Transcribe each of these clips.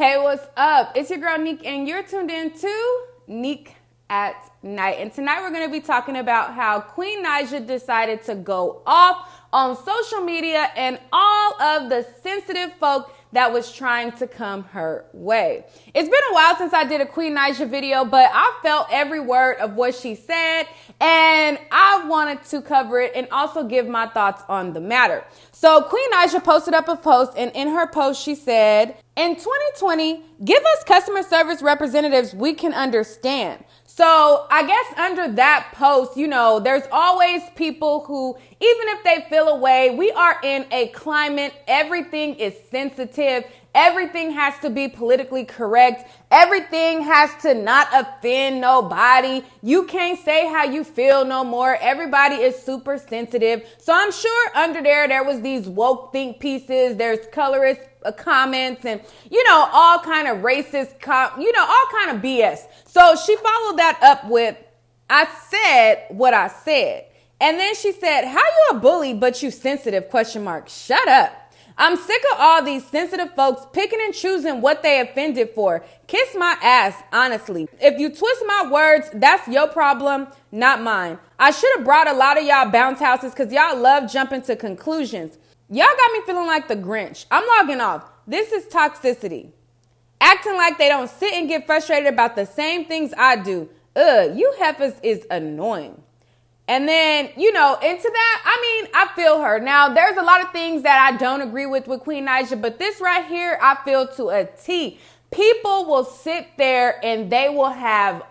Hey, what's up? It's your girl Neek, and you're tuned in to Neek at Night. And tonight we're going to be talking about how Queen Naija decided to go off on social media and all of the sensitive folk that was trying to come her way. It's been a while since I did a Queen Naija video, but I felt every word of what she said, and I wanted to cover it and also give my thoughts on the matter. So Queen Naija posted up a post, and in her post she said, "In 2020, give us customer service representatives we can understand." So I guess under that post, there's always people who, even if they feel away, we are in a climate, everything is sensitive. Everything has to be politically correct. Everything has to not offend nobody. You can't say how you feel no more. Everybody is super sensitive. So I'm sure under there was these woke think pieces. There's colorist comments and, all kind of racist, all kind of BS. So she followed that up with, "I said what I said." And then she said, "How you a bully, but you sensitive, ? Shut up. I'm sick of all these sensitive folks picking and choosing what they offended for. Kiss my ass, honestly. If you twist my words, that's your problem, not mine. I should have brought a lot of y'all bounce houses because y'all love jumping to conclusions. Y'all got me feeling like the Grinch. I'm logging off. This is toxicity. Acting like they don't sit and get frustrated about the same things I do. You heifers is annoying." And then, into that, I feel her. Now, there's a lot of things that I don't agree with Queen Naija, but this right here, I feel to a T. People will sit there and they will have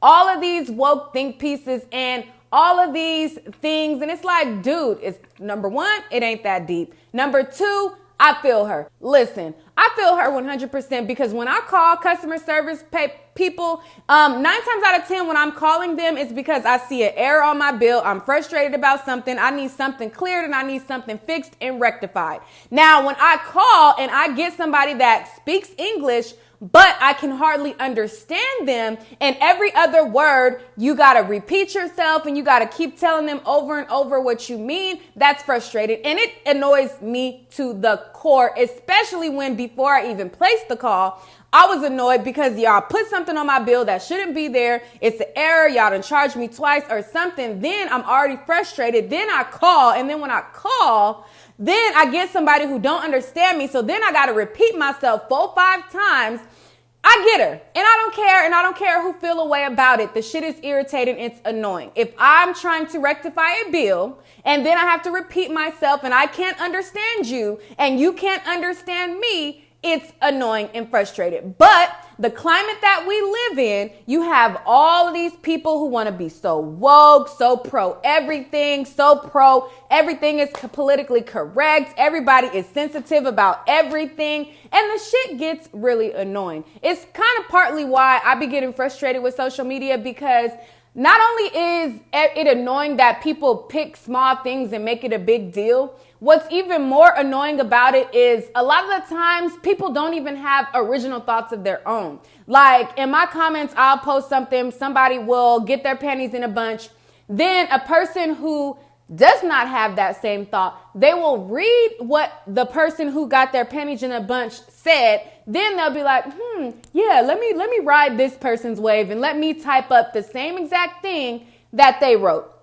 all of these woke think pieces and all of these things. And it's like, dude, it's number one, it ain't that deep. Number two, I feel her. Listen, I feel her 100% because when I call customer service people, 9 times out of 10 when I'm calling them, it's because I see an error on my bill. I'm frustrated about something. I need something cleared and I need something fixed and rectified. Now, when I call and I get somebody that speaks English, but I can hardly understand them, and every other word, you got to repeat yourself and you got to keep telling them over and over what you mean, that's frustrating. And it annoys me to the core, especially when before I even placed the call, I was annoyed because y'all put something on my bill that shouldn't be there. It's an error. Y'all done charged me twice or something. Then I'm already frustrated. Then I call. And then when I call, then I get somebody who don't understand me. So then I got to repeat myself 4-5 times. I get her and I don't care. And I don't care who feel a way about it. The shit is irritating. It's annoying. If I'm trying to rectify a bill and then I have to repeat myself and I can't understand you and you can't understand me, it's annoying and frustrated. But the climate that we live in, you have all of these people who want to be so woke, so pro everything, everything is politically correct. Everybody is sensitive about everything. And the shit gets really annoying. It's kind of partly why I be getting frustrated with social media because not only is it annoying that people pick small things and make it a big deal, what's even more annoying about it is a lot of the times people don't even have original thoughts of their own. Like in my comments, I'll post something, somebody will get their panties in a bunch. Then a person who does not have that same thought, they will read what the person who got their panties in a bunch said. Then they'll be like, yeah, let me ride this person's wave and let me type up the same exact thing that they wrote.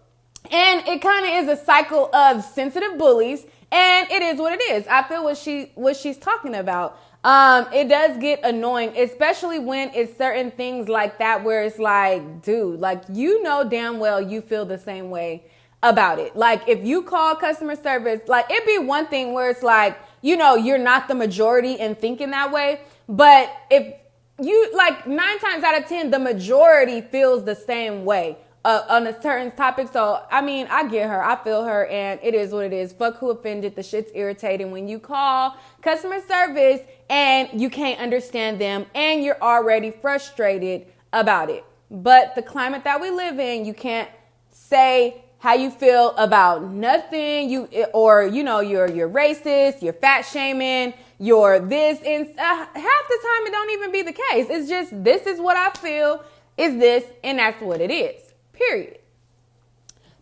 And it kind of is a cycle of sensitive bullies, and it is what it is. I feel what she's talking about. It does get annoying, especially when it's certain things like that where it's like, dude, like damn well you feel the same way about it. Like if you call customer service, like it'd be one thing where it's like, you're not the majority in thinking that way. But if you 9 times out of 10, the majority feels the same way on a certain topic. So, I get her. I feel her. And it is what it is. Fuck who offended. The shit's irritating when you call customer service and you can't understand them and you're already frustrated about it. But the climate that we live in, you can't say how you feel about nothing, you're racist, you're fat shaming, you're this, and half the time it don't even be the case. It's just, this is what I feel is this, and that's what it is, period.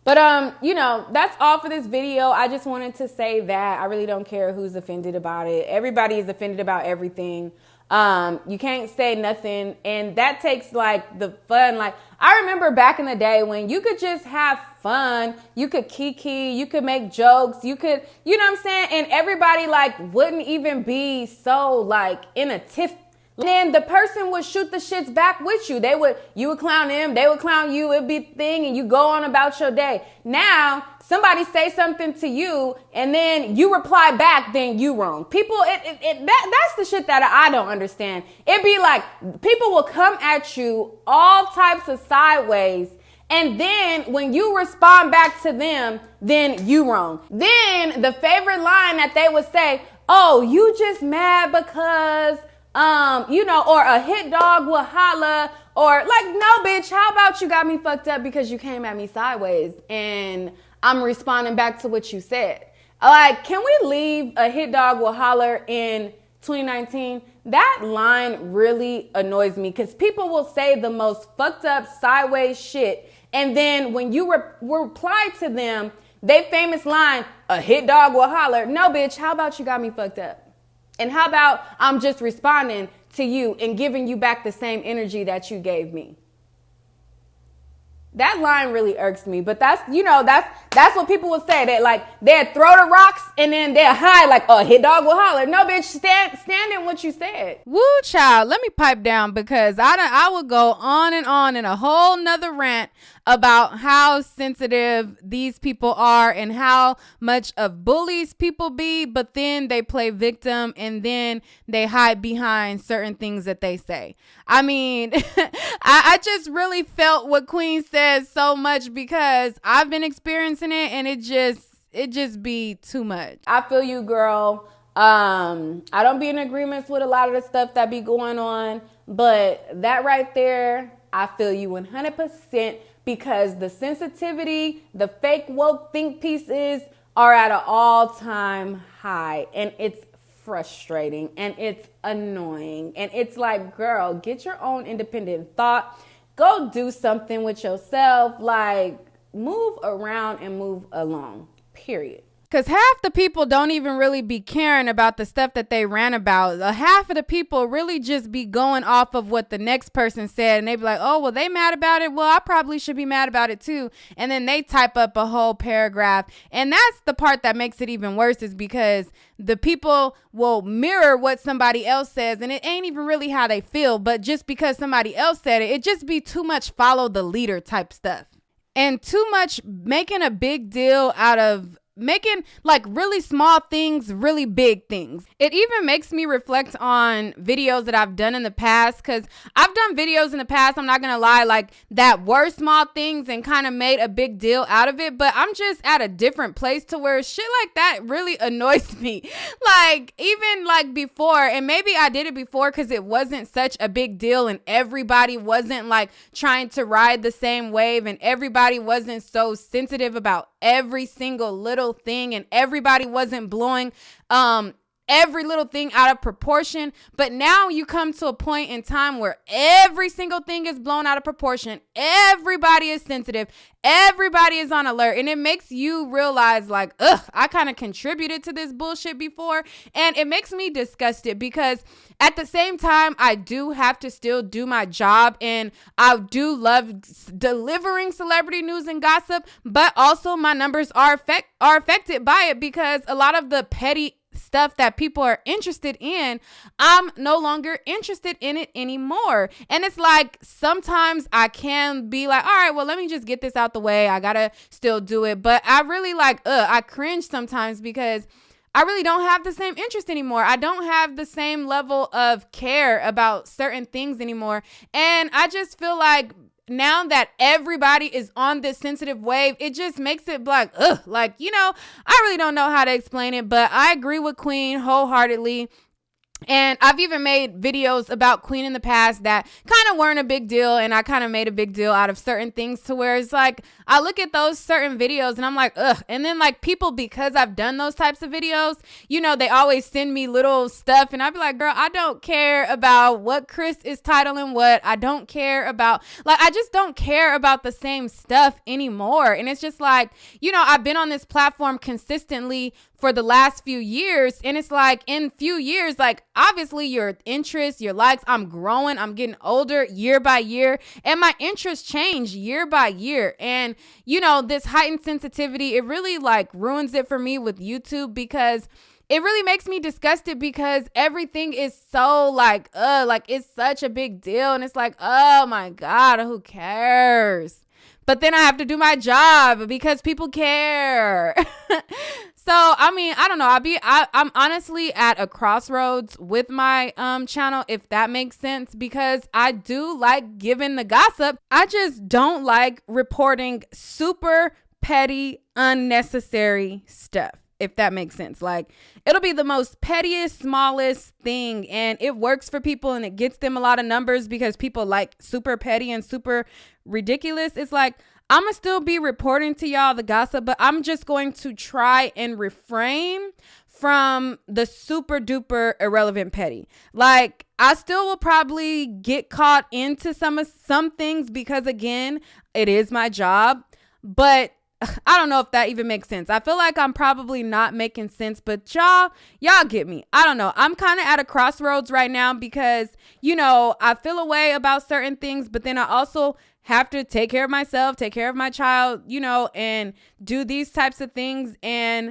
But, that's all for this video. I just wanted to say that I really don't care who's offended about it. Everybody is offended about everything. You can't say nothing, and that takes like the fun. Like, I remember back in the day when you could just have fun, you could kiki, you could make jokes, you could, you know what I'm saying? And everybody like wouldn't even be so like in a tiff. And then the person would shoot the shits back with you. You would clown them, they would clown you, it'd be a thing, and you go on about your day. Now, somebody say something to you, and then you reply back, then you wrong. People, that's the shit that I don't understand. It'd be like, people will come at you all types of sideways, and then when you respond back to them, then you wrong. Then the favorite line that they would say, oh, you just mad because or a hit dog will holla, or like, no, bitch, how about you got me fucked up because you came at me sideways and I'm responding back to what you said. Like, can we leave a hit dog will holler in 2019? That line really annoys me because people will say the most fucked up sideways shit. And then when you reply to them, they famous line, a hit dog will holler. No, bitch, how about you got me fucked up? And how about I'm just responding to you and giving you back the same energy that you gave me? That line really irks me, but that's what people will say. That like, they'll throw the rocks and then they'll hide like, oh, hit dog will holler. No, bitch, stand in what you said. Woo, child, let me pipe down because I will go on in a whole nother rant about how sensitive these people are and how much of bullies people be, but then they play victim and then they hide behind certain things that they say. I mean, I just really felt what Queen says so much because I've been experiencing it and it just be too much. I feel you, girl. I don't be in agreements with a lot of the stuff that be going on, but that right there, I feel you 100%. Because the sensitivity, the fake woke think pieces are at an all-time high. And it's frustrating and it's annoying. And it's like, girl, get your own independent thought. Go do something with yourself. Like, move around and move along, period. Because half the people don't even really be caring about the stuff that they ran about. Half of the people really just be going off of what the next person said. And they be like, oh, well, they mad about it. Well, I probably should be mad about it too. And then they type up a whole paragraph. And that's the part that makes it even worse, is because the people will mirror what somebody else says. And it ain't even really how they feel. But just because somebody else said it, it just be too much follow the leader type stuff. And too much making a big deal out of making like really small things really big things. It even makes me reflect on videos that I've done in the past, because I've done videos in the past, I'm not gonna lie, like that were small things and kind of made a big deal out of it, but I'm just at a different place to where shit like that really annoys me. Like, even like before, and maybe I did it before because it wasn't such a big deal and everybody wasn't like trying to ride the same wave and everybody wasn't so sensitive about every single little thing and everybody wasn't blowing every little thing out of proportion. But now you come to a point in time where every single thing is blown out of proportion. Everybody is sensitive. Everybody is on alert. And it makes you realize like, I kind of contributed to this bullshit before. And it makes me disgusted because at the same time, I do have to still do my job. And I do love delivering celebrity news and gossip. But also my numbers are affected by it because a lot of the petty stuff that people are interested in, I'm no longer interested in it anymore. And it's like, sometimes I can be like, all right, well, let me just get this out the way. I gotta still do it. But I really like, I cringe sometimes because I really don't have the same interest anymore. I don't have the same level of care about certain things anymore. And I just feel like now that everybody is on this sensitive wave, it just makes it like, like, I really don't know how to explain it, but I agree with Queen wholeheartedly. And I've even made videos about Queen in the past that kind of weren't a big deal. And I kind of made a big deal out of certain things to where it's like, I look at those certain videos and I'm like, And then like people, because I've done those types of videos, they always send me little stuff. And I'd be like, girl, I don't care about what Chris is titling what. I don't care about, like, I just don't care about the same stuff anymore. And it's just like, I've been on this platform consistently for the last few years. And it's like in few years, like obviously your interests, your likes, I'm growing, I'm getting older year by year, and my interests change year by year. And you know, this heightened sensitivity, it really like ruins it for me with YouTube, because it really makes me disgusted, because everything is so like it's such a big deal. And it's like, oh my God, who cares? But then I have to do my job because people care. So, I mean, I don't know. I'm honestly at a crossroads with my channel, if that makes sense, because I do like giving the gossip. I just don't like reporting super petty, unnecessary stuff, if that makes sense. Like, it'll be the most pettiest, smallest thing, and it works for people and it gets them a lot of numbers because people like super petty and super ridiculous. It's like, I'm gonna still be reporting to y'all the gossip, but I'm just going to try and refrain from the super duper irrelevant petty. Like, I still will probably get caught into some things because, again, it is my job, but I don't know if that even makes sense. I feel like I'm probably not making sense, but y'all get me. I don't know. I'm kind of at a crossroads right now because, you know, I feel a way about certain things, but then I also have to take care of myself, take care of my child, you know, and do these types of things. And,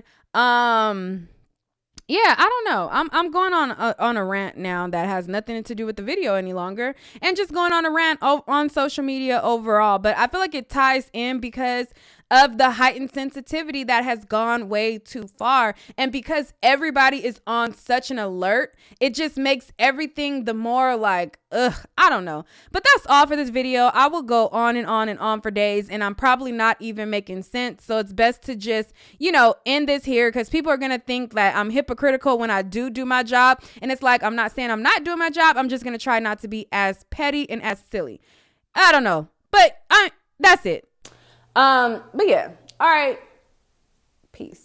yeah, I don't know. I'm going on a rant now that has nothing to do with the video any longer, and just going on a rant on social media overall. But I feel like it ties in because of the heightened sensitivity that has gone way too far, and because everybody is on such an alert, it just makes everything the more like, I don't know. But that's all for this video. I will go on and on and on for days, and I'm probably not even making sense. So it's best to just, you know, end this here, because people are going to think that I'm hypocritical when I do my job. And it's like, I'm not saying I'm not doing my job. I'm just going to try not to be as petty and as silly. I don't know. But that's it. But yeah. All right. Peace.